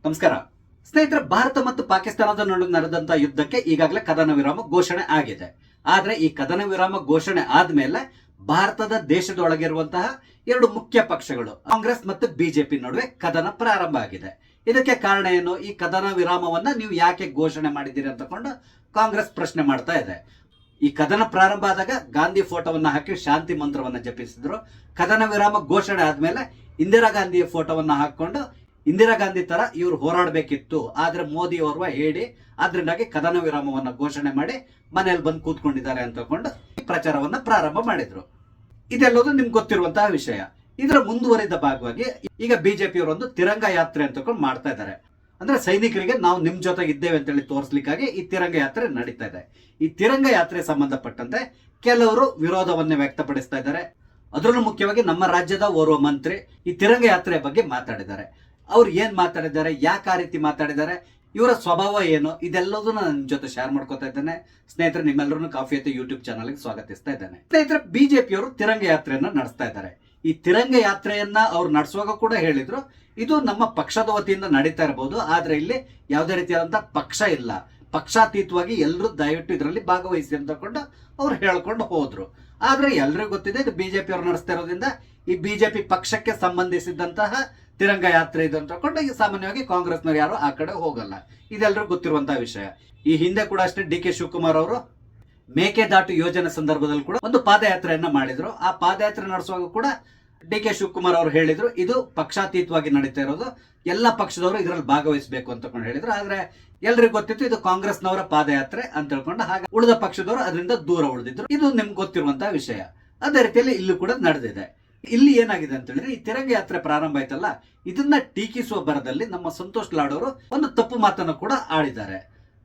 ನಮಸ್ಕಾರ ಸ್ನೇಹಿತರೆ, ಭಾರತ ಮತ್ತು ಪಾಕಿಸ್ತಾನದ ನಡುವೆ ನಡೆದಂತಹ ಯುದ್ಧಕ್ಕೆ ಈಗಾಗಲೇ ಕದನ ವಿರಾಮ ಘೋಷಣೆ ಆಗಿದೆ. ಆದ್ರೆ ಈ ಕದನ ವಿರಾಮ ಘೋಷಣೆ ಆದ್ಮೇಲೆ ಭಾರತದ ದೇಶದೊಳಗಿರುವಂತಹ ಎರಡು ಮುಖ್ಯ ಪಕ್ಷಗಳು ಕಾಂಗ್ರೆಸ್ ಮತ್ತು ಬಿಜೆಪಿ ನಡುವೆ ಕದನ ಪ್ರಾರಂಭ ಆಗಿದೆ. ಇದಕ್ಕೆ ಕಾರಣ ಏನು? ಈ ಕದನ ವಿರಾಮವನ್ನ ನೀವು ಯಾಕೆ ಘೋಷಣೆ ಮಾಡಿದ್ದೀರಿ ಅಂತಕೊಂಡು ಕಾಂಗ್ರೆಸ್ ಪ್ರಶ್ನೆ ಮಾಡ್ತಾ ಇದೆ. ಈ ಕದನ ಪ್ರಾರಂಭ ಆದಾಗ ಗಾಂಧಿ ಫೋಟೋವನ್ನ ಹಾಕಿ ಶಾಂತಿ ಮಂತ್ರವನ್ನ ಜಪಿಸಿದ್ರು. ಕದನ ವಿರಾಮ ಘೋಷಣೆ ಆದ್ಮೇಲೆ ಇಂದಿರಾ ಗಾಂಧಿಯ ಫೋಟೋವನ್ನ ಹಾಕೊಂಡು ಇಂದಿರಾ ಗಾಂಧಿ ತರ ಇವ್ರು ಹೋರಾಡಬೇಕಿತ್ತು, ಆದ್ರೆ ಮೋದಿ ಅವರು ಹೇಳಿ ಆದ್ರಿಂದಾಗಿ ಕದನ ವಿರಾಮವನ್ನ ಘೋಷಣೆ ಮಾಡಿ ಮನೆಯಲ್ಲಿ ಬಂದು ಕೂತ್ಕೊಂಡಿದ್ದಾರೆ ಅಂತಕೊಂಡು ಪ್ರಚಾರವನ್ನ ಪ್ರಾರಂಭ ಮಾಡಿದ್ರು. ಇದೆಲ್ಲದು ನಿಮ್ಗೆ ಗೊತ್ತಿರುವಂತಹ ವಿಷಯ. ಇದರ ಮುಂದುವರಿದ ಭಾಗವಾಗಿ ಈಗ ಬಿಜೆಪಿಯವರು ಒಂದು ತಿರಂಗ ಯಾತ್ರೆ ಅಂತಕೊಂಡು ಮಾಡ್ತಾ ಇದ್ದಾರೆ. ಅಂದ್ರೆ ಸೈನಿಕರಿಗೆ ನಾವು ನಿಮ್ ಜೊತೆಗೆ ಇದ್ದೇವೆ ಅಂತೇಳಿ ತೋರಿಸ್ಲಿಕ್ಕಾಗಿ ಈ ತಿರಂಗ ಯಾತ್ರೆ ನಡೀತಾ ಇದೆ. ಈ ತಿರಂಗ ಯಾತ್ರೆ ಸಂಬಂಧಪಟ್ಟಂತೆ ಕೆಲವರು ವಿರೋಧವನ್ನೇ ವ್ಯಕ್ತಪಡಿಸ್ತಾ ಇದ್ದಾರೆ. ಅದರಲ್ಲೂ ಮುಖ್ಯವಾಗಿ ನಮ್ಮ ರಾಜ್ಯದ ಓರ್ವ ಮಂತ್ರಿ ಈ ತಿರಂಗ ಯಾತ್ರೆ ಬಗ್ಗೆ ಮಾತಾಡಿದ್ದಾರೆ. ಅವ್ರು ಏನ್ ಮಾತಾಡಿದ್ದಾರೆ, ಯಾಕೆ ಆ ರೀತಿ ಮಾತಾಡಿದ್ದಾರೆ, ಇವರ ಸ್ವಭಾವ ಏನು, ಇದೆಲ್ಲದೂ ನಾನು ನಿಮ್ ಜೊತೆ ಶೇರ್ ಮಾಡ್ಕೊತಾ ಇದ್ದೇನೆ. ಸ್ನೇಹಿತರೆ, ನಿಮ್ಮೆಲ್ಲರೂ ಕಾಫಿ ಐತೆ ಯೂಟ್ಯೂಬ್ ಚಾನಲ್ಗೆ ಸ್ವಾಗತಿಸ್ತಾ ಇದ್ದೇನೆ. ಸ್ನೇಹಿತರೆ, ಬಿಜೆಪಿಯವರು ತಿರಂಗ ಯಾತ್ರೆಯನ್ನ ನಡೆಸ್ತಾ ಇದ್ದಾರೆ. ಈ ತಿರಂಗ ಯಾತ್ರೆಯನ್ನ ಅವ್ರು ನಡೆಸುವಾಗ ಕೂಡ ಹೇಳಿದ್ರು, ಇದು ನಮ್ಮ ಪಕ್ಷದ ವತಿಯಿಂದ ನಡೀತಾ ಇರಬಹುದು, ಆದ್ರೆ ಇಲ್ಲಿ ಯಾವುದೇ ರೀತಿಯಾದಂತಹ ಪಕ್ಷ ಇಲ್ಲ, ಪಕ್ಷಾತೀತವಾಗಿ ಎಲ್ಲರೂ ದಯವಿಟ್ಟು ಇದರಲ್ಲಿ ಭಾಗವಹಿಸಿ ಅಂತಕೊಂಡು ಅವ್ರು ಹೇಳ್ಕೊಂಡು ಹೋದ್ರು. ಆದ್ರೆ ಎಲ್ರಿಗೂ ಗೊತ್ತಿದೆ ಇದು ಬಿಜೆಪಿ ಅವ್ರು ನಡೆಸ್ತಾ ಇರೋದ್ರಿಂದ ಈ ಬಿಜೆಪಿ ಪಕ್ಷಕ್ಕೆ ಸಂಬಂಧಿಸಿದಂತಹ ತಿರಂಗ ಯಾತ್ರೆ ಇದೆ ಅಂತಕೊಂಡು ಈಗ ಸಾಮಾನ್ಯವಾಗಿ ಕಾಂಗ್ರೆಸ್ನವ್ರು ಯಾರು ಆ ಕಡೆ ಹೋಗಲ್ಲ. ಇದೆಲ್ಲರಿಗೂ ಗೊತ್ತಿರುವಂತಹ ವಿಷಯ. ಈ ಹಿಂದೆ ಕೂಡ ಅಷ್ಟೇ ಡಿ.ಕೆ. ಶಿವಕುಮಾರ್ ಅವರು ಮೇಕೆದಾಟು ಯೋಜನೆ ಸಂದರ್ಭದಲ್ಲಿ ಕೂಡ ಒಂದು ಪಾದಯಾತ್ರೆಯನ್ನ ಮಾಡಿದ್ರು. ಆ ಪಾದಯಾತ್ರೆ ನಡೆಸುವಾಗ ಕೂಡ ಡಿ.ಕೆ. ಶಿವಕುಮಾರ್ ಅವರು ಹೇಳಿದ್ರು, ಇದು ಪಕ್ಷಾತೀತವಾಗಿ ನಡೀತಾ ಇರೋದು, ಎಲ್ಲ ಪಕ್ಷದವರು ಇದರಲ್ಲಿ ಭಾಗವಹಿಸಬೇಕು ಅಂತಕೊಂಡು ಹೇಳಿದ್ರು. ಆದ್ರೆ ಎಲ್ರಿಗೂ ಗೊತ್ತಿತ್ತು ಇದು ಕಾಂಗ್ರೆಸ್ನವರ ಪಾದಯಾತ್ರೆ ಅಂತ ಹೇಳ್ಕೊಂಡು, ಹಾಗೆ ಉಳಿದ ಪಕ್ಷದವರು ಅದರಿಂದ ದೂರ ಉಳಿದಿದ್ರು. ಇದು ನಿಮ್ಗೆ ಗೊತ್ತಿರುವಂತಹ ವಿಷಯ. ಅದೇ ರೀತಿಯಲ್ಲಿ ಇಲ್ಲೂ ಕೂಡ ನಡೆದಿದೆ. ಇಲ್ಲಿ ಏನಾಗಿದೆ ಅಂತ ಹೇಳಿದ್ರೆ, ಈ ತಿರಂಗ ಯಾತ್ರೆ ಪ್ರಾರಂಭ ಆಯ್ತಲ್ಲ, ಇದನ್ನ ಟೀಕಿಸುವ ಬರದಲ್ಲಿ ನಮ್ಮ ಸಂತೋಷ್ ಲಾಡ್ ಅವರು ಒಂದು ತಪ್ಪು ಮಾತನ್ನು ಕೂಡ ಆಡಿದ್ದಾರೆ.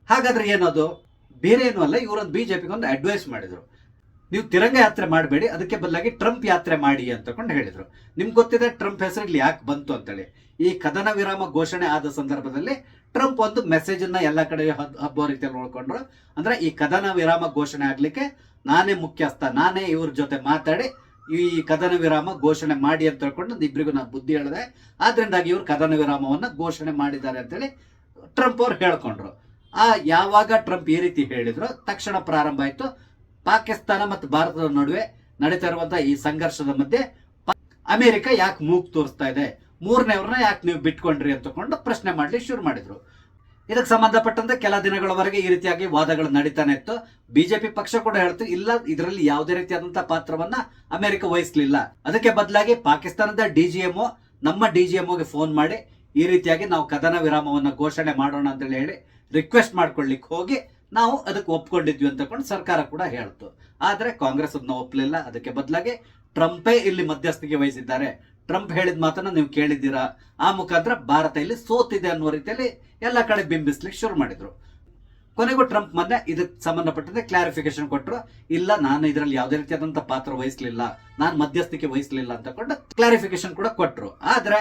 ಹಾಗಾದ್ರೆ ಏನದು? ಬೇರೆ ಏನೂ ಅಲ್ಲ, ಇವರೊಂದು ಬಿಜೆಪಿಗೆ ಒಂದು ಅಡ್ವೈಸ್ ಮಾಡಿದ್ರು. ನೀವು ತಿರಂಗ ಯಾತ್ರೆ ಮಾಡಬೇಡಿ, ಅದಕ್ಕೆ ಬದಲಾಗಿ ಟ್ರಂಪ್ ಯಾತ್ರೆ ಮಾಡಿ ಅಂತಕೊಂಡು ಹೇಳಿದ್ರು. ನಿಮ್ಗೆ ಗೊತ್ತಿದೆ ಟ್ರಂಪ್ ಹೆಸರು ಇಲ್ಲಿ ಯಾಕೆ ಬಂತು ಅಂತೇಳಿ. ಈ ಕದನ ವಿರಾಮ ಘೋಷಣೆ ಆದ ಸಂದರ್ಭದಲ್ಲಿ ಟ್ರಂಪ್ ಒಂದು ಮೆಸೇಜ್ ಅನ್ನ ಎಲ್ಲ ಕಡೆ ಹಬ್ಬ ರೀತಿಯಲ್ಲಿ ನೋಡ್ಕೊಂಡ್ರು. ಅಂದ್ರೆ ಈ ಕದನ ವಿರಾಮ ಘೋಷಣೆ ಆಗ್ಲಿಕ್ಕೆ ನಾನೇ ಮುಖ್ಯಸ್ಥ, ನಾನೇ ಇವ್ರ ಜೊತೆ ಮಾತಾಡಿ ಈ ಕದನ ವಿರಾಮ ಘೋಷಣೆ ಮಾಡಿ ಅಂತ ಹೇಳ್ಕೊಂಡು ಇಬ್ಬರಿಗೂ ನಾನು ಬುದ್ಧಿ ಹೇಳಿದೆ, ಆದ್ರಿಂದಾಗಿ ಇವ್ರು ಕದನ ವಿರಾಮವನ್ನ ಘೋಷಣೆ ಮಾಡಿದ್ದಾರೆ ಅಂತೇಳಿ ಟ್ರಂಪ್ ಅವ್ರು ಹೇಳ್ಕೊಂಡ್ರು. ಯಾವಾಗ ಟ್ರಂಪ್ ಈ ರೀತಿ ಹೇಳಿದ್ರು ತಕ್ಷಣ ಪ್ರಾರಂಭ ಆಯ್ತು ಪಾಕಿಸ್ತಾನ ಮತ್ತು ಭಾರತದ ನಡುವೆ ನಡೀತಾ ಇರುವಂತಹ ಈ ಸಂಘರ್ಷದ ಮಧ್ಯೆ ಅಮೆರಿಕ ಯಾಕೆ ಮೂಗ್ ತೋರಿಸ್ತಾ ಇದೆ, ಮೂರನೇವ್ರನ್ನ ಯಾಕೆ ನೀವು ಬಿಟ್ಕೊಂಡ್ರಿ ಅಂತಕೊಂಡು ಪ್ರಶ್ನೆ ಮಾಡ್ಲಿಕ್ಕೆ ಶುರು ಮಾಡಿದ್ರು. ಇದಕ್ಕೆ ಸಂಬಂಧಪಟ್ಟಂತೆ ಕೆಲ ದಿನಗಳವರೆಗೆ ಈ ರೀತಿಯಾಗಿ ವಾದಗಳು ನಡೀತಾನೆ ಇತ್ತು. ಬಿಜೆಪಿ ಪಕ್ಷ ಕೂಡ ಹೇಳ್ತು, ಇಲ್ಲ ಇದರಲ್ಲಿ ಯಾವುದೇ ರೀತಿಯಾದಂತಹ ಪಾತ್ರವನ್ನ ಅಮೆರಿಕ ವಹಿಸಲಿಲ್ಲ, ಅದಕ್ಕೆ ಬದಲಾಗಿ ಪಾಕಿಸ್ತಾನದ ಡಿಜಿಎಂಒ ನಮ್ಮ ಡಿಜಿಎಂಒಗೆ ಫೋನ್ ಮಾಡಿ ಈ ರೀತಿಯಾಗಿ ನಾವು ಕದನ ವಿರಾಮವನ್ನ ಘೋಷಣೆ ಮಾಡೋಣ ಅಂತೇಳಿ ಹೇಳಿ ರಿಕ್ವೆಸ್ಟ್ ಮಾಡ್ಕೊಳ್ಳಿಕ್ಕೆ ಹೋಗಿ ನಾವು ಅದಕ್ಕೆ ಒಪ್ಕೊಂಡಿದ್ವಿ ಅಂತಕೊಂಡು ಸರ್ಕಾರ ಕೂಡ ಹೇಳ್ತು. ಆದ್ರೆ ಕಾಂಗ್ರೆಸ್ ಅದನ್ನ ಒಪ್ಪಲಿಲ್ಲ. ಅದಕ್ಕೆ ಬದಲಾಗಿ ಟ್ರಂಪೇ ಇಲ್ಲಿ ಮಧ್ಯಸ್ಥಿಕೆ ವಹಿಸಿದ್ದಾರೆ. ಟ್ರಂಪ್ ಹೇಳಿದ ಮಾತನ್ನ ನೀವು ಕೇಳಿದ್ದೀರಾ, ಆ ಮುಖಾಂತರ ಭಾರತ ಇಲ್ಲಿ ಸೋತಿದೆ ಅನ್ನುವ ರೀತಿಯಲ್ಲಿ ಎಲ್ಲ ಕಡೆ ಬಿಂಬಿಸ್ಲಿಕ್ಕೆ ಶುರು ಮಾಡಿದ್ರು. ಕೊನೆಗೂ ಟ್ರಂಪ್ ಮೊನ್ನೆ ಇದಕ್ಕೆ ಸಂಬಂಧಪಟ್ಟಂತೆ ಕ್ಲಾರಿಫಿಕೇಶನ್ ಕೊಟ್ಟರು, ಇಲ್ಲ ನಾನು ಇದರಲ್ಲಿ ಯಾವುದೇ ರೀತಿಯಾದಂತಹ ಪಾತ್ರ ವಹಿಸಲಿಲ್ಲ, ನಾನು ಮಧ್ಯಸ್ಥಿಕೆ ವಹಿಸಲಿಲ್ಲ ಅಂತಕೊಂಡು ಕ್ಲಾರಿಫಿಕೇಶನ್ ಕೂಡ ಕೊಟ್ಟರು. ಆದ್ರೆ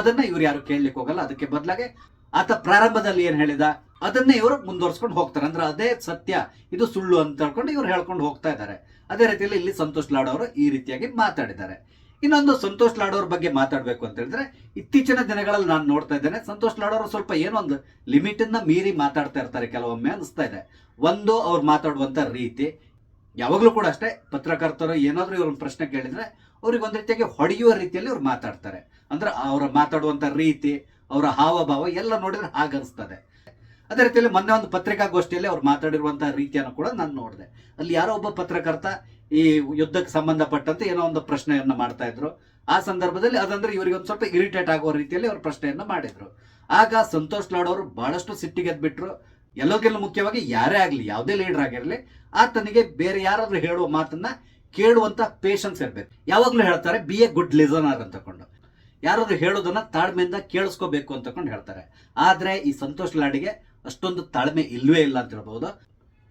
ಅದನ್ನ ಇವ್ರು ಯಾರು ಕೇಳಲಿಕ್ಕೆ ಹೋಗಲ್ಲ. ಅದಕ್ಕೆ ಬದಲಾಗಿ ಆತ ಪ್ರಾರಂಭದಲ್ಲಿ ಏನ್ ಹೇಳಿದ ಅದನ್ನೇ ಇವರು ಮುಂದುವರ್ಸ್ಕೊಂಡು ಹೋಗ್ತಾರೆ. ಅಂದ್ರೆ ಅದೇ ಸತ್ಯ, ಇದು ಸುಳ್ಳು ಅಂತ ಹೇಳ್ಕೊಂಡು ಇವ್ರು ಹೇಳ್ಕೊಂಡು ಹೋಗ್ತಾ ಇದ್ದಾರೆ. ಅದೇ ರೀತಿಯಲ್ಲಿ ಇಲ್ಲಿ ಸಂತೋಷ್ ಲಾಡ್ ಅವರು ಈ ರೀತಿಯಾಗಿ ಮಾತಾಡಿದ್ದಾರೆ. ಇನ್ನೊಂದು ಸಂತೋಷ್ ಲಾಡ್ ಅವ್ರ ಬಗ್ಗೆ ಮಾತಾಡ್ಬೇಕು ಅಂತ ಹೇಳಿದ್ರೆ, ಇತ್ತೀಚಿನ ದಿನಗಳಲ್ಲಿ ನಾನು ನೋಡ್ತಾ ಇದ್ದೇನೆ ಸಂತೋಷ್ ಲಾಡ್ ಅವರು ಸ್ವಲ್ಪ ಏನೋ ಒಂದು ಲಿಮಿಟ್ ಅನ್ನ ಮೀರಿ ಮಾತಾಡ್ತಾ ಇರ್ತಾರೆ ಕೆಲವೊಮ್ಮೆ ಅನಿಸ್ತಾ ಇದೆ. ಒಂದು ಅವ್ರು ಮಾತಾಡುವಂತ ರೀತಿ ಯಾವಾಗ್ಲೂ ಕೂಡ ಅಷ್ಟೇ, ಪತ್ರಕರ್ತರು ಏನಾದ್ರೂ ಇವ್ರನ್ನ ಪ್ರಶ್ನೆ ಕೇಳಿದ್ರೆ ಅವ್ರಿಗೆ ಒಂದ್ ರೀತಿಯಾಗಿ ಹೊಡೆಯುವ ರೀತಿಯಲ್ಲಿ ಅವ್ರು ಮಾತಾಡ್ತಾರೆ. ಅಂದ್ರೆ ಅವ್ರ ಮಾತಾಡುವಂತ ರೀತಿ, ಅವರ ಹಾವಭಾವ ಎಲ್ಲ ನೋಡಿದ್ರೆ ಹಾಗನ್ಸ್ತದೆ. ಅದೇ ರೀತಿಯಲ್ಲಿ ಮೊನ್ನೆ ಒಂದು ಪತ್ರಿಕಾಗೋಷ್ಠಿಯಲ್ಲಿ ಅವ್ರು ಮಾತಾಡಿರುವಂತಹ ರೀತಿಯನ್ನು ಕೂಡ ನಾನು ನೋಡಿದೆ. ಅಲ್ಲಿ ಯಾರೋ ಒಬ್ಬ ಪತ್ರಕರ್ತ ಈ ಯುದ್ಧಕ್ಕೆ ಸಂಬಂಧಪಟ್ಟಂತೆ ಏನೋ ಒಂದು ಪ್ರಶ್ನೆಯನ್ನ ಮಾಡ್ತಾ ಇದ್ರು. ಆ ಸಂದರ್ಭದಲ್ಲಿ ಅದಂದ್ರೆ ಇವರಿಗೆ ಒಂದು ಸ್ವಲ್ಪ ಇರಿಟೇಟ್ ಆಗುವ ರೀತಿಯಲ್ಲಿ ಅವ್ರು ಪ್ರಶ್ನೆಯನ್ನ ಮಾಡಿದ್ರು. ಆಗ ಸಂತೋಷ್ ಲಾಡ್ ಅವರು ಬಹಳಷ್ಟು ಸಿಟ್ಟಿಗೆದ್ಬಿಟ್ರು. ಎಲ್ಲರಿಗೆಲ್ಲ ಮುಖ್ಯವಾಗಿ ಯಾರೇ ಆಗ್ಲಿ, ಯಾವುದೇ ಲೀಡರ್ ಆಗಿರಲಿ, ಆತನಿಗೆ ಬೇರೆ ಯಾರಾದ್ರೂ ಹೇಳುವ ಮಾತನ್ನ ಕೇಳುವಂತ ಪೇಷನ್ಸ್ ಇರ್ಬೇಕು. ಯಾವಾಗ್ಲೂ ಹೇಳ್ತಾರೆ ಬಿ ಎ ಗುಡ್ ಲಿಸನರ್ ಅಂತಕೊಂಡು, ಯಾರಾದ್ರೂ ಹೇಳೋದನ್ನ ತಾಳ್ಮೆಯಿಂದ ಕೇಳಿಸ್ಕೋಬೇಕು ಅಂತಕೊಂಡು ಹೇಳ್ತಾರೆ. ಆದ್ರೆ ಈ ಸಂತೋಷ್ ಲಾಡಿಗೆ ಅಷ್ಟೊಂದು ತಾಳ್ಮೆ ಇಲ್ವೇ ಇಲ್ಲ ಅಂತ ಹೇಳ್ಬಹುದು.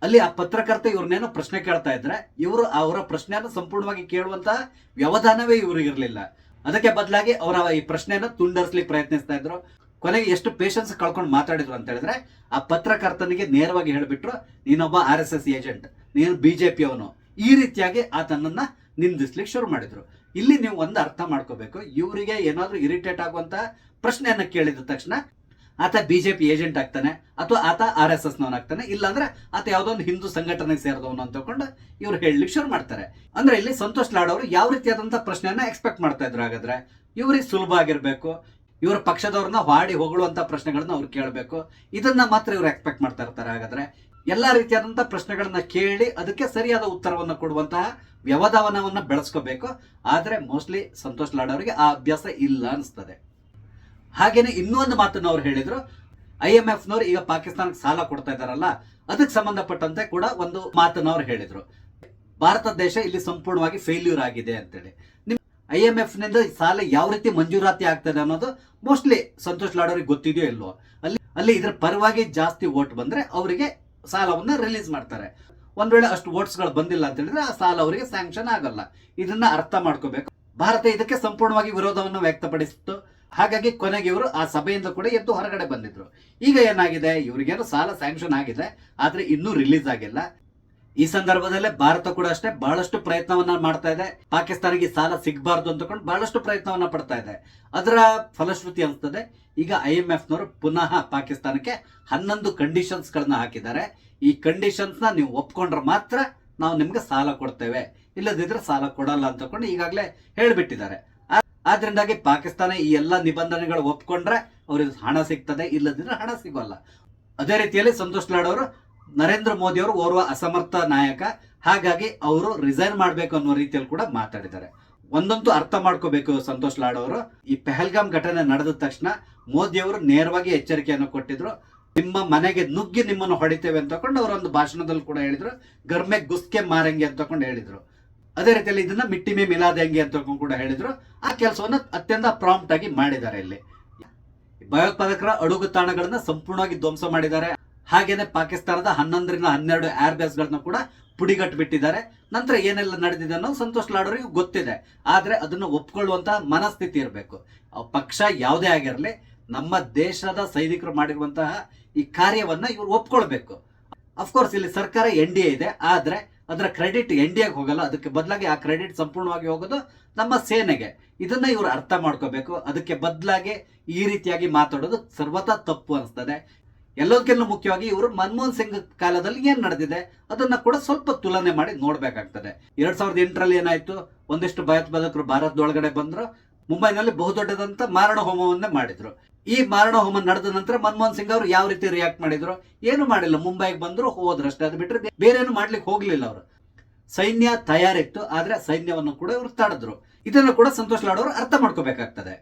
ಅಲ್ಲಿ ಆ ಪತ್ರಕರ್ತ ಇವ್ರನ್ನೇನೋ ಪ್ರಶ್ನೆ ಕೇಳ್ತಾ ಇದ್ರೆ ಇವರು ಅವರ ಪ್ರಶ್ನೆಯನ್ನು ಸಂಪೂರ್ಣವಾಗಿ ಕೇಳುವಂತಹ ವ್ಯವಧಾನವೇ ಇವ್ರಿಗಿರ್ಲಿಲ್ಲ. ಅದಕ್ಕೆ ಬದಲಾಗಿ ಅವರ ಈ ಪ್ರಶ್ನೆಯನ್ನು ತುಂಡರಿಸ್ಲಿಕ್ಕೆ ಪ್ರಯತ್ನಿಸ್ತಾ ಇದ್ರು. ಕೊನೆಗೆ ಎಷ್ಟು ಪೇಷನ್ಸ್ ಕಳ್ಕೊಂಡು ಮಾತಾಡಿದ್ರು ಅಂತ ಹೇಳಿದ್ರೆ, ಆ ಪತ್ರಕರ್ತನಿಗೆ ನೇರವಾಗಿ ಹೇಳ್ಬಿಟ್ರು, ನೀನೊಬ್ಬ RSS ಏಜೆಂಟ್, ನೀನು ಬಿಜೆಪಿ ಅವನು, ಈ ರೀತಿಯಾಗಿ ಆತನನ್ನ ನಿಂದಿಸ್ಲಿಕ್ಕೆ ಶುರು ಮಾಡಿದ್ರು. ಇಲ್ಲಿ ನೀವು ಒಂದು ಅರ್ಥ ಮಾಡ್ಕೋಬೇಕು, ಇವರಿಗೆ ಏನಾದ್ರೂ ಇರಿಟೇಟ್ ಆಗುವಂತ ಪ್ರಶ್ನೆಯನ್ನ ಕೇಳಿದ ತಕ್ಷಣ ಆತ ಬಿಜೆಪಿ ಏಜೆಂಟ್ ಆಗ್ತಾನೆ ಅಥವಾ ಆತ RSS ನವನಾಗ್ತಾನೆ, ಇಲ್ಲಾಂದ್ರೆ ಆತ ಯಾವುದೋ ಒಂದು ಹಿಂದೂ ಸಂಘಟನೆಗೆ ಸೇರಿದವನು ಅಂತ ತಗೊಂಡು ಇವ್ರು ಹೇಳಲಿಕ್ಕೆ ಶುರು ಮಾಡ್ತಾರೆ. ಅಂದ್ರೆ ಇಲ್ಲಿ ಸಂತೋಷ್ ಲಾಡ್ ಅವರು ಯಾವ ರೀತಿಯಾದಂತಹ ಪ್ರಶ್ನೆಯನ್ನ ಎಕ್ಸ್ಪೆಕ್ಟ್ ಮಾಡ್ತಾ ಇದ್ರು? ಹಾಗಾದ್ರೆ ಇವ್ರಿಗೆ ಸುಲಭ ಆಗಿರ್ಬೇಕು, ಇವರ ಪಕ್ಷದವ್ರನ್ನ ಹಾಡಿ ಹೊಗಳುವಂತ ಪ್ರಶ್ನೆಗಳನ್ನ ಅವ್ರು ಕೇಳಬೇಕು, ಇದನ್ನ ಮಾತ್ರ ಇವ್ರು ಎಕ್ಸ್ಪೆಕ್ಟ್ ಮಾಡ್ತಾ ಇರ್ತಾರೆ. ಹಾಗಾದ್ರೆ ಎಲ್ಲಾ ರೀತಿಯಾದಂತಹ ಪ್ರಶ್ನೆಗಳನ್ನ ಕೇಳಿ ಅದಕ್ಕೆ ಸರಿಯಾದ ಉತ್ತರವನ್ನು ಕೊಡುವಂತಹ ವ್ಯವಧಾನವನ್ನ ಬೆಳೆಸ್ಕೋಬೇಕು. ಆದ್ರೆ ಮೋಸ್ಟ್ಲಿ ಸಂತೋಷ್ ಲಾಡ್ ಅವರಿಗೆ ಆ ಅಭ್ಯಾಸ ಇಲ್ಲ ಅನಿಸ್ತದೆ. ಹಾಗೇನೆ ಇನ್ನೂ ಒಂದು ಮಾತನ್ನು ಅವ್ರು ಹೇಳಿದ್ರು, IMF ನವರು ಈಗ ಪಾಕಿಸ್ತಾನಕ್ಕೆ ಸಾಲ ಕೊಡ್ತಾ ಇದಾರಲ್ಲ, ಅದಕ್ಕೆ ಸಂಬಂಧಪಟ್ಟಂತೆ ಕೂಡ ಒಂದು ಮಾತನ್ನು ಅವ್ರು ಹೇಳಿದ್ರು. ಭಾರತ ದೇಶ ಇಲ್ಲಿ ಸಂಪೂರ್ಣವಾಗಿ ಫೇಲ್ಯೂರ್ ಆಗಿದೆ ಅಂತೇಳಿ. ನಿಮ್ IMF ನಿಂದ ಸಾಲ ಯಾವ ರೀತಿ ಮಂಜೂರಾತಿ ಆಗ್ತದೆ ಅನ್ನೋದು ಮೋಸ್ಟ್ಲಿ ಸಂತೋಷ್ ಲಾಡ್ ಅವ್ರಿಗೆ ಗೊತ್ತಿದೆಯೋ ಇಲ್ವೋ. ಅಲ್ಲಿ ಇದ್ರ ಪರವಾಗಿ ಜಾಸ್ತಿ ವೋಟ್ ಬಂದ್ರೆ ಅವರಿಗೆ ಸಾಲವನ್ನ ರಿಲೀಸ್ ಮಾಡ್ತಾರೆ. ಒಂದ್ ವೇಳೆ ಅಷ್ಟು ವೋಟ್ಸ್ ಗಳು ಬಂದಿಲ್ಲ ಅಂತ ಹೇಳಿದ್ರೆ ಆ ಸಾಲ ಅವರಿಗೆ ಸ್ಯಾಂಕ್ಷನ್ ಆಗಲ್ಲ. ಇದನ್ನ ಅರ್ಥ ಮಾಡ್ಕೋಬೇಕು. ಭಾರತ ಇದಕ್ಕೆ ಸಂಪೂರ್ಣವಾಗಿ ವಿರೋಧವನ್ನು ವ್ಯಕ್ತಪಡಿಸಿತ್ತು. ಹಾಗಾಗಿ ಕೊನೆಗೆ ಇವರು ಆ ಸಭೆಯಿಂದ ಕೂಡ ಎದ್ದು ಹೊರಗಡೆ ಬಂದಿದ್ರು. ಈಗ ಏನಾಗಿದೆ, ಇವರಿಗೇನು ಸಾಲ ಸ್ಯಾಂಕ್ಷನ್ ಆಗಿದೆ, ಆದ್ರೆ ಇನ್ನೂ ರಿಲೀಸ್ ಆಗಿಲ್ಲ. ಈ ಸಂದರ್ಭದಲ್ಲೇ ಭಾರತ ಕೂಡ ಅಷ್ಟೇ ಬಹಳಷ್ಟು ಪ್ರಯತ್ನವನ್ನ ಮಾಡ್ತಾ ಇದೆ. ಪಾಕಿಸ್ತಾನಿಗೆ ಸಾಲ ಸಿಗಬಾರ್ದು ಅಂತಕೊಂಡು ಬಹಳಷ್ಟು ಪ್ರಯತ್ನವನ್ನ ಪಡ್ತಾ ಇದೆ. ಅದರ ಫಲಶ್ರುತಿ ಅನ್ಸ್ತದೆ ಈಗ IMF ನವರು ಪುನಃ ಪಾಕಿಸ್ತಾನಕ್ಕೆ 11 ಕಂಡೀಷನ್ಸ್ ಗಳನ್ನ ಹಾಕಿದ್ದಾರೆ. ಈ ಕಂಡೀಷನ್ಸ್ ನ ನೀವು ಒಪ್ಕೊಂಡ್ರೆ ಮಾತ್ರ ನಾವು ನಿಮ್ಗೆ ಸಾಲ ಕೊಡ್ತೇವೆ, ಇಲ್ಲದಿದ್ರೆ ಸಾಲ ಕೊಡಲ್ಲ ಅಂತಕೊಂಡು ಈಗಾಗಲೇ ಹೇಳ್ಬಿಟ್ಟಿದ್ದಾರೆ. ಆದ್ರಿಂದಾಗಿ ಪಾಕಿಸ್ತಾನ ಈ ಎಲ್ಲಾ ನಿಬಂಧನೆಗಳು ಒಪ್ಕೊಂಡ್ರೆ ಅವ್ರಿಗೆ ಹಣ ಸಿಗ್ತದೆ, ಇಲ್ಲದಿದ್ರೆ ಹಣ ಸಿಗೋಲ್ಲ. ಅದೇ ರೀತಿಯಲ್ಲಿ ಸಂತೋಷ್ ಲಾಡ್ ಅವರು ನರೇಂದ್ರ ಮೋದಿ ಅವರು ಓರ್ವ ಅಸಮರ್ಥ ನಾಯಕ, ಹಾಗಾಗಿ ಅವರು ರಿಸೈನ್ ಮಾಡಬೇಕು ಅನ್ನೋ ರೀತಿಯಲ್ಲಿ ಕೂಡ ಮಾತಾಡಿದ್ದಾರೆ. ಒಂದಂತೂ ಅರ್ಥ ಮಾಡ್ಕೋಬೇಕು ಸಂತೋಷ್ ಲಾಡ್ ಅವರು, ಈ ಪಹಲ್ಗಾಮ್ ಘಟನೆ ನಡೆದ ತಕ್ಷಣ ಮೋದಿ ಅವರು ನೇರವಾಗಿ ಎಚ್ಚರಿಕೆಯನ್ನು ಕೊಟ್ಟಿದ್ರು. ನಿಮ್ಮ ಮನೆಗೆ ನುಗ್ಗಿ ನಿಮ್ಮನ್ನು ಹೊಡಿತೇವೆ ಅಂತ ತಕೊಂಡು ಅವರೊಂದು ಭಾಷಣದಲ್ಲಿ ಕೂಡ ಹೇಳಿದ್ರು. ಗರ್ಮೆ ಗುಸ್ಕೆ ಮಾರಂಗೆ ಅಂತ ತಕೊಂಡು ಹೇಳಿದ್ರು. ಅದೇ ರೀತಿಯಲ್ಲಿ ಇದನ್ನ ಮಿಟ್ಟಿ ಮೇ ಮಿಲಾದಂಗೆ ಅಂತ ಕೂಡ ಹೇಳಿದ್ರು. ಆ ಕೆಲಸವನ್ನು ಅತ್ಯಂತ ಪ್ರಾಂಪ್ಟ್ ಆಗಿ ಮಾಡಿದ್ದಾರೆ. ಇಲ್ಲಿ ಭಯೋತ್ಪಾದಕರ ಅಡುಗು ತಾಣಗಳನ್ನ ಸಂಪೂರ್ಣವಾಗಿ ಧ್ವಂಸ ಮಾಡಿದ್ದಾರೆ. ಹಾಗೇನೆ ಪಾಕಿಸ್ತಾನದ 11ರಿಂದ 12 ಏರ್ ಬೇಸ್ ಗಳನ್ನ ಕೂಡ ಪುಡಿಗಟ್ಟು ಬಿಟ್ಟಿದ್ದಾರೆ. ನಂತರ ಏನೆಲ್ಲ ನಡೆದಿದೆ ಅನ್ನೋ ಸಂತೋಷ್ ಲಾಡ್ ಅವರಿಗೆ ಗೊತ್ತಿದೆ. ಆದ್ರೆ ಅದನ್ನ ಒಪ್ಕೊಳ್ಳುವಂತಹ ಮನಸ್ಥಿತಿ ಇರಬೇಕು. ಪಕ್ಷ ಯಾವುದೇ ಆಗಿರಲಿ, ನಮ್ಮ ದೇಶದ ಸೈನಿಕರು ಮಾಡಿರುವಂತಹ ಈ ಕಾರ್ಯವನ್ನ ಇವರು ಒಪ್ಕೊಳ್ಬೇಕು. ಅಫ್ಕೋರ್ಸ್ ಇಲ್ಲಿ ಸರ್ಕಾರ NDA ಇದೆ, ಆದ್ರೆ ಅದರ ಕ್ರೆಡಿಟ್ NDAಗೆ ಹೋಗಲ್ಲ. ಅದಕ್ಕೆ ಬದಲಾಗಿ ಆ ಕ್ರೆಡಿಟ್ ಸಂಪೂರ್ಣವಾಗಿ ಹೋಗೋದು ನಮ್ಮ ಸೇನೆಗೆ. ಇದನ್ನ ಇವರು ಅರ್ಥ ಮಾಡ್ಕೋಬೇಕು. ಅದಕ್ಕೆ ಬದಲಾಗಿ ಈ ರೀತಿಯಾಗಿ ಮಾತಾಡೋದು ಸರ್ವತಾ ತಪ್ಪು ಅನಿಸ್ತದೆ. ಎಲ್ಲದಕ್ಕಿಂತ ಮುಖ್ಯವಾಗಿ ಇವರು ಮನಮೋಹನ್ ಸಿಂಗ್ ಕಾಲದಲ್ಲಿ ಏನ್ ನಡೆದಿದೆ ಅದನ್ನ ಕೂಡ ಸ್ವಲ್ಪ ತುಲನೆ ಮಾಡಿ ನೋಡ್ಬೇಕಾಗ್ತದೆ. 2008ರಲ್ಲಿ ಏನಾಯ್ತು, ಒಂದಿಷ್ಟು ಭಯೋತ್ಪಾದಕರು ಭಾರತದೊಳಗಡೆ ಬಂದ್ರು, ಮುಂಬೈನಲ್ಲಿ ಬಹುದೊಡ್ಡದಂತ ಮಾರಣ ಹೋಮವನ್ನೇ ಮಾಡಿದ್ರು. ಈ ಮಾರಣ ಹೋಮ ನಡೆದ ನಂತರ ಮನಮೋಹನ್ ಸಿಂಗ್ ಅವರು ಯಾವ ರೀತಿ ರಿಯಾಕ್ಟ್ ಮಾಡಿದ್ರು? ಏನು ಮಾಡಿಲ್ಲ, ಮುಂಬೈಗೆ ಬಂದ್ರು, ಹೋದ್ರಷ್ಟೇ. ಅದು ಬಿಟ್ಟರೆ ಬೇರೇನು ಮಾಡ್ಲಿಕ್ಕೆ ಹೋಗ್ಲಿಲ್ಲ. ಅವರು ಸೈನ್ಯ ತಯಾರಿತ್ತು, ಆದ್ರೆ ಸೈನ್ಯವನ್ನು ಕೂಡ ಇವರು ತಡೆದ್ರು. ಇದನ್ನು ಕೂಡ ಸಂತೋಷ್ ಲಾಡ್ ಅವರು ಅರ್ಥ ಮಾಡ್ಕೋಬೇಕಾಗ್ತದೆ.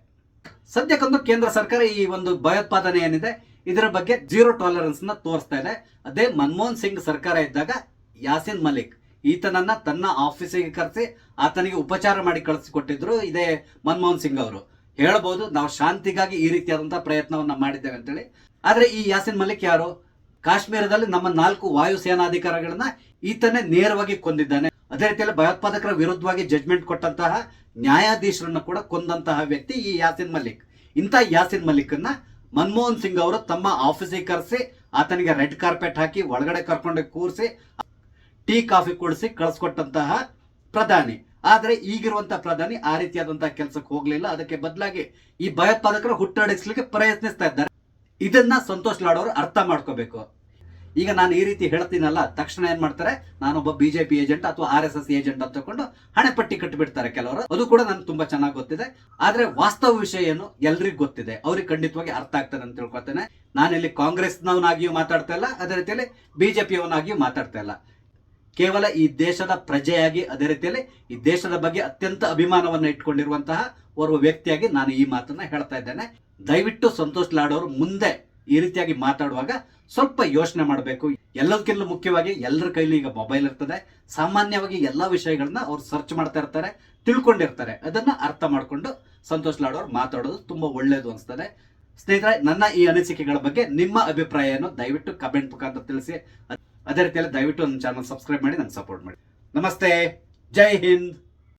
ಸದ್ಯಕ್ಕೊಂದು ಕೇಂದ್ರ ಸರ್ಕಾರ ಈ ಒಂದು ಭಯೋತ್ಪಾದನೆ ಏನಿದೆ ಇದರ ಬಗ್ಗೆ 0 ಟಾಲರೆನ್ಸ್ ನ ತೋರಿಸ್ತಾ ಇದೆ. ಅದೇ ಮನಮೋಹನ್ ಸಿಂಗ್ ಸರ್ಕಾರ ಇದ್ದಾಗ ಯಾಸಿನ್ ಮಲಿಕ್ ಈತನನ್ನ ತನ್ನ ಆಫೀಸಿಗೆ ಕರೆಸಿ ಆತನಿಗೆ ಉಪಚಾರ ಮಾಡಿ ಕಳಿಸಿಕೊಟ್ಟಿದ್ರು ಇದೇ ಮನಮೋಹನ್ ಸಿಂಗ್ ಅವರು. ಹೇಳ್ಬೋದು ನಾವು ಶಾಂತಿಗಾಗಿ ಈ ರೀತಿಯಾದಂತಹ ಪ್ರಯತ್ನವನ್ನ ಮಾಡಿದ್ದೇವೆ ಅಂತೇಳಿ. ಆದ್ರೆ ಈ ಯಾಸಿನ್ ಮಲಿಕ್ ಯಾರು? ಕಾಶ್ಮೀರದಲ್ಲಿ ನಮ್ಮ 4 ವಾಯು ಸೇನಾಧಿಕಾರಿಗಳನ್ನ ಈತನೇ ನೇರವಾಗಿ ಕೊಂದಿದ್ದಾನೆ. ಅದೇ ರೀತಿಯಲ್ಲಿ ಭಯೋತ್ಪಾದಕರ ವಿರುದ್ಧವಾಗಿ ಜಡ್ಜ್ಮೆಂಟ್ ಕೊಟ್ಟಂತಹ ನ್ಯಾಯಾಧೀಶರನ್ನ ಕೂಡ ಕೊಂದಂತಹ ವ್ಯಕ್ತಿ ಈ ಯಾಸಿನ್ ಮಲಿಕ್. ಇಂಥ ಯಾಸಿನ್ ಮಲಿಕ್ ಅನ್ನ ಮನಮೋಹನ್ ಸಿಂಗ್ ಅವರು ತಮ್ಮ ಆಫೀಸಿಗೆ ಕರೆಸಿ ಆತನಿಗೆ ರೆಡ್ ಕಾರ್ಪೆಟ್ ಹಾಕಿ ಒಳಗಡೆ ಕರ್ಕೊಂಡು ಕೂರಿಸಿ ಟೀ ಕಾಫಿ ಕುಡಿಸಿ ಕಳಿಸ್ಕೊಟ್ಟಂತಹ ಪ್ರಧಾನಿ. ಆದ್ರೆ ಈಗಿರುವಂತಹ ಪ್ರಧಾನಿ ಆ ರೀತಿಯಾದಂತಹ ಕೆಲಸಕ್ಕೆ ಹೋಗ್ಲಿಲ್ಲ. ಅದಕ್ಕೆ ಬದಲಾಗಿ ಈ ಭಯೋತ್ಪಾದಕರು ಹುಟ್ಟಡಗಿಸ್ಲಿಕ್ಕೆ ಪ್ರಯತ್ನಿಸ್ತಾ ಇದ್ದಾರೆ. ಇದನ್ನ ಸಂತೋಷ್ ಲಾಡ್ ಅವರು ಅರ್ಥ ಮಾಡ್ಕೋಬೇಕು. ಈಗ ನಾನು ಈ ರೀತಿ ಹೇಳ್ತೀನಲ್ಲ, ತಕ್ಷಣ ಏನ್ ಮಾಡ್ತಾರೆ, ನಾನೊಬ್ಬ BJP ಏಜೆಂಟ್ ಅಥವಾ RSS ಏಜೆಂಟ್ ಅಂತ ತಕೊಂಡು ಹಣೆ ಪಟ್ಟಿ ಕಟ್ಟಿಬಿಡ್ತಾರೆ ಕೆಲವರು. ಅದು ಕೂಡ ನನ್ಗೆ ತುಂಬಾ ಚೆನ್ನಾಗಿ ಗೊತ್ತಿದೆ. ಆದ್ರೆ ವಾಸ್ತವ ವಿಷಯ ಏನು ಎಲ್ರಿಗೂ ಗೊತ್ತಿದೆ, ಅವ್ರಿಗೆ ಖಂಡಿತವಾಗಿ ಅರ್ಥ ಆಗ್ತದೆ ಅಂತ ತಿಳ್ಕೊತೇನೆ. ನಾನಿಲ್ಲಿ ಕಾಂಗ್ರೆಸ್ನವನಾಗಿಯೂ ಮಾತಾಡ್ತಾ ಇಲ್ಲ, ಅದೇ ರೀತಿಯಲ್ಲಿ BJPಯವನಾಗಿಯೂ ಮಾತಾಡ್ತಾ ಇಲ್ಲ. ಕೇವಲ ಈ ದೇಶದ ಪ್ರಜೆಯಾಗಿ, ಅದೇ ರೀತಿಯಲ್ಲಿ ಈ ದೇಶದ ಬಗ್ಗೆ ಅತ್ಯಂತ ಅಭಿಮಾನವನ್ನು ಇಟ್ಕೊಂಡಿರುವಂತಹ ಓರ್ವ ವ್ಯಕ್ತಿಯಾಗಿ ನಾನು ಈ ಮಾತನ್ನ ಹೇಳ್ತಾ ಇದ್ದೇನೆ. ದಯವಿಟ್ಟು ಸಂತೋಷ್ ಲಾಡ್ ಅವರು ಮುಂದೆ ಈ ರೀತಿಯಾಗಿ ಮಾತಾಡುವಾಗ ಸ್ವಲ್ಪ ಯೋಚನೆ ಮಾಡಬೇಕು. ಎಲ್ಲದಕ್ಕಿಂತ ಮುಖ್ಯವಾಗಿ ಎಲ್ಲರ ಕೈಲಿ ಈಗ ಮೊಬೈಲ್ ಇರ್ತದೆ. ಸಾಮಾನ್ಯವಾಗಿ ಎಲ್ಲಾ ವಿಷಯಗಳನ್ನ ಅವ್ರು ಸರ್ಚ್ ಮಾಡ್ತಾ ಇರ್ತಾರೆ, ತಿಳ್ಕೊಂಡಿರ್ತಾರೆ. ಅದನ್ನ ಅರ್ಥ ಮಾಡ್ಕೊಂಡು ಸಂತೋಷ್ ಲಾಡ್ ಅವರು ಮಾತಾಡೋದು ತುಂಬಾ ಒಳ್ಳೇದು ಅನಿಸ್ತದೆ. ಸ್ನೇಹಿತರೆ, ನನ್ನ ಈ ಅನಿಸಿಕೆಗಳ ಬಗ್ಗೆ ನಿಮ್ಮ ಅಭಿಪ್ರಾಯವನ್ನು ದಯವಿಟ್ಟು ಕಮೆಂಟ್ ಮುಖಾಂತರ ತಿಳಿಸಿ. ಅದೇ ರೀತಿಯಲ್ಲಿ ದಯವಿಟ್ಟು ನನ್ನ ಚಾನಲ್ ಸಬ್ಸ್ಕ್ರೈಬ್ ಮಾಡಿ ನಂಗೆ ಸಪೋರ್ಟ್ ಮಾಡಿ. ನಮಸ್ತೆ, ಜೈ ಹಿಂದ್.